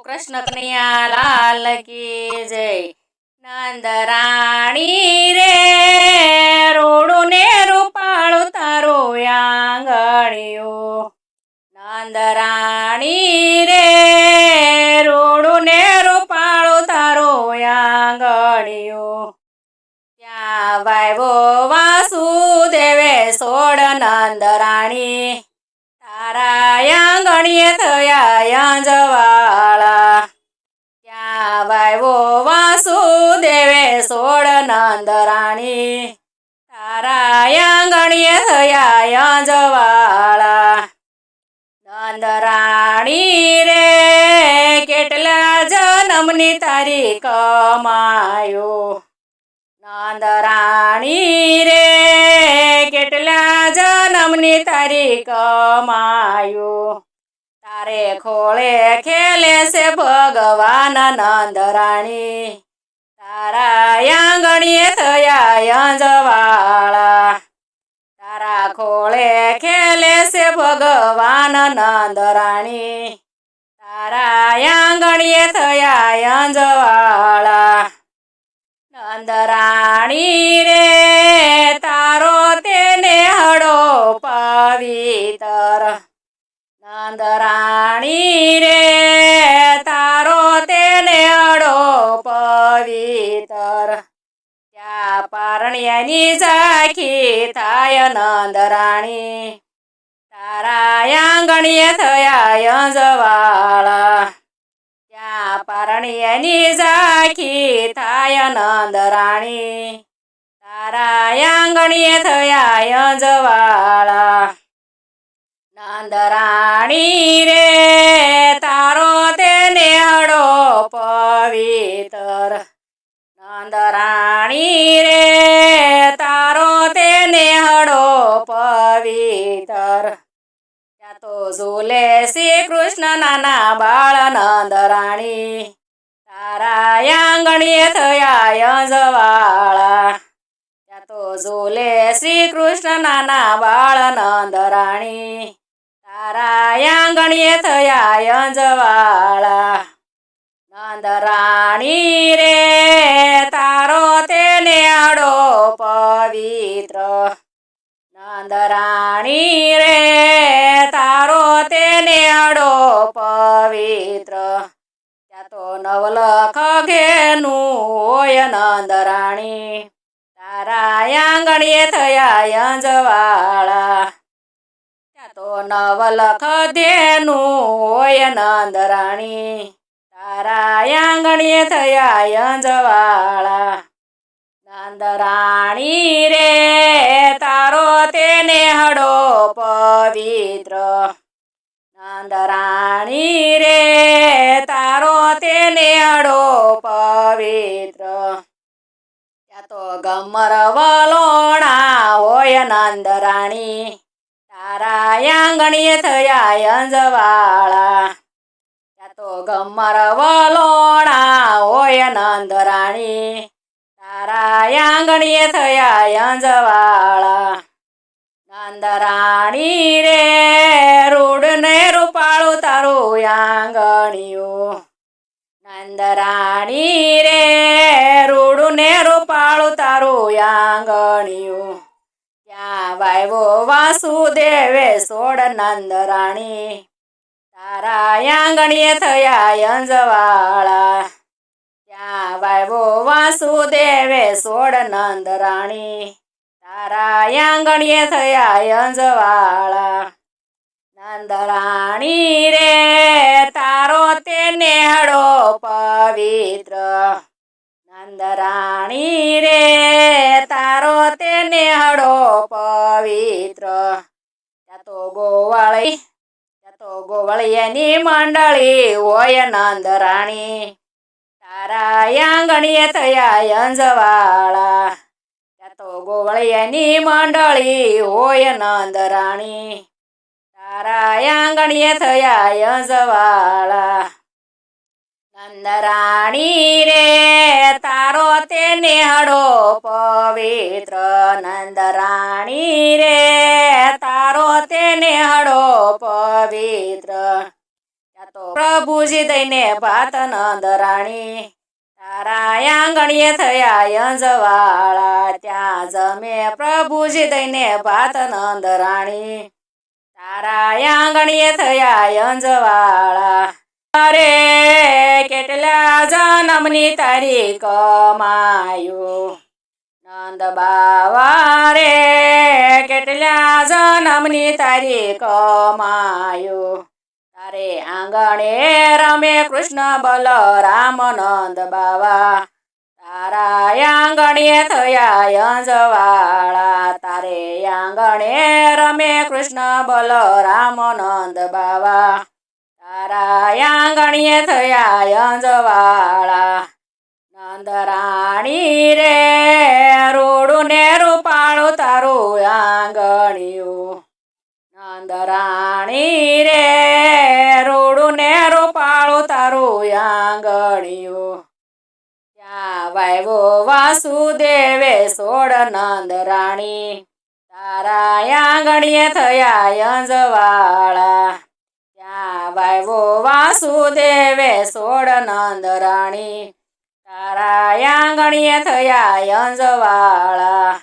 કૃષ્ણ કનૈયા લાલ કી જય। નંદરાણી રે રૂડું ને રૂપાળું તારું આંગણિયું। નંદરાણી રે રૂડું ને રૂપાળું તારું આંગણિયું। ત્યાં વાવ્યો વાસુદેવે સોળ નંદરાણી, તારા આંગણીએ થયા અંજવાળા। ત્યાં વાવ્યો વાસુદેવે સોળ નંદરાણી, તારા આંગણીએ થયા અંજવાળા। નંદરાણી રે કેટલા જન્મની તારી કમાયો। નંદરાણી રે કેટલા જન્મની તારી કમાયો। તારે ખોળે ખેલે છે ભગવાન નંદરાણી, તારા આંગણીએ થયા અંજવાળા। તારા ખોળે ખેલે છે ભગવાન નંદરાણી, તારા આંગણીએ થયા અંજવાળા। નંદરાણી રે તારો તેને હડો પવિત્ર। નંદરાણી રે તારો તેને હડો પવિત્ર। ત્યાં પારણ્યની ઝાંખી થાય નંદરાણી, તારા આંગણીએ થયા અંજવાળા। ત્યાં પારણ્યની ઝાંખી થાય નંદરાણી, તારા આંગણીએ થયા અંજવાળા। નંદરાણી રે તારો તેને હડો પવિત્ર। નંદરાણી રે તારો તેને હડો પવિત્ર। ત્યાં તો ઝૂલે શ્રી કૃષ્ણ નાના બાળ નંદરાણી, તારા આંગણીએ થયા અંજવાળા। ત્યાં તો ઝૂલે શ્રી કૃષ્ણ નાના બાળ નંદરાણી, તારા આંગણીએ થયા અંજવાળા। નંદરાણી રે તારો તેને હડો પવિત્ર। નંદરાણી રે તારો તેને હડો પવિત્ર। ત્યાં તો નવલખ ઘેનું હોય નંદરાણી, તારા આંગણીએ થયા અંજવાળા। ત્યાં તો નવલખ ધેનું હોય નંદરાણી, તારા આંગણીએ થયા અંજવાળા। નંદરાણી રે તારો તેને હડો પવિત્ર। નંદરાણી રે તારો તેને હડો પવિત્ર। ત્યાં તો ગમર વલોણા હોય નંદરાણી, તારા આંગણીએ થયા અંજવાળા। ત્યાં તો ગમર વલોણા હોય નંદરાણી, તારા આંગણીએ થયા અંજવાળા। નંદરાણી રે રૂડ ને રૂપાળું તારું આંગણિયું। નંદરાણી રે રૂડું ને રૂપાળું તારું આંગણિયું। ત્યાં વાવ્યો વાસુદેવે સોળ નંદરાણી, તારા આંગણીએ થયા અંજવાળા। ત્યાં વાવ્યો વાસુદેવે સોળ નંદરાણી, તારા આંગણીએ થયા અંજવાળા। નંદરાણી રે તારો તેને હડો પવિત્ર। નંદરાણી રે તારો તેને હડો પવિત્ર। ત્યાં તો ગોવળિયાની મંડળી હોય નંદરાણી, તારા આંગણીએ થયા અંજવાળા। ત્યાં તો ગોવળિયાની મંડળી હોય નંદરાણી, તારા આંગણીએ થયા અંજવાળા। નંદરાણી રે તારો તેને હડો પવિત્ર। નંદરાણી રે તારો તેને હડો પવિત્ર। ત્યાં તો પ્રભુજી દઈને ભાત નંદરાણી તારા આંગણીએ થયા યંજવાળા ત્યાં જમે પ્રભુજી દઈને ભાત નંદરાણી તારા આંગણીએ થયા યંજવાળા અરે કેટલા જન્મની તારી કમાયું નંદ બાવા રે કેટલા જન્મની તારી કમાયું તારે આંગણે રમે કૃષ્ણ બલરામ નંદ બાવા તારા આંગણે થયા યંજવાળા તારે આંગણે રમે કૃષ્ણ બલરામ નંદ બાવા તારા આંગણે થયા યંજવાળા નંદરાણી રે રૂડું ને રૂપાળું તારું આંગણિયું નંદરાણી રે રૂડું ને રૂપાળું તારું આંગણિયું ત્યાં વાવ્યો વાસુદેવે સોળ નંદરાણી તારા આંગણીએ થયા યંજવાળા ત્યાં વાવ્યો વાસુદેવે સોળ નંદરાણી તારા આંગણીએ થયા યંજવાળા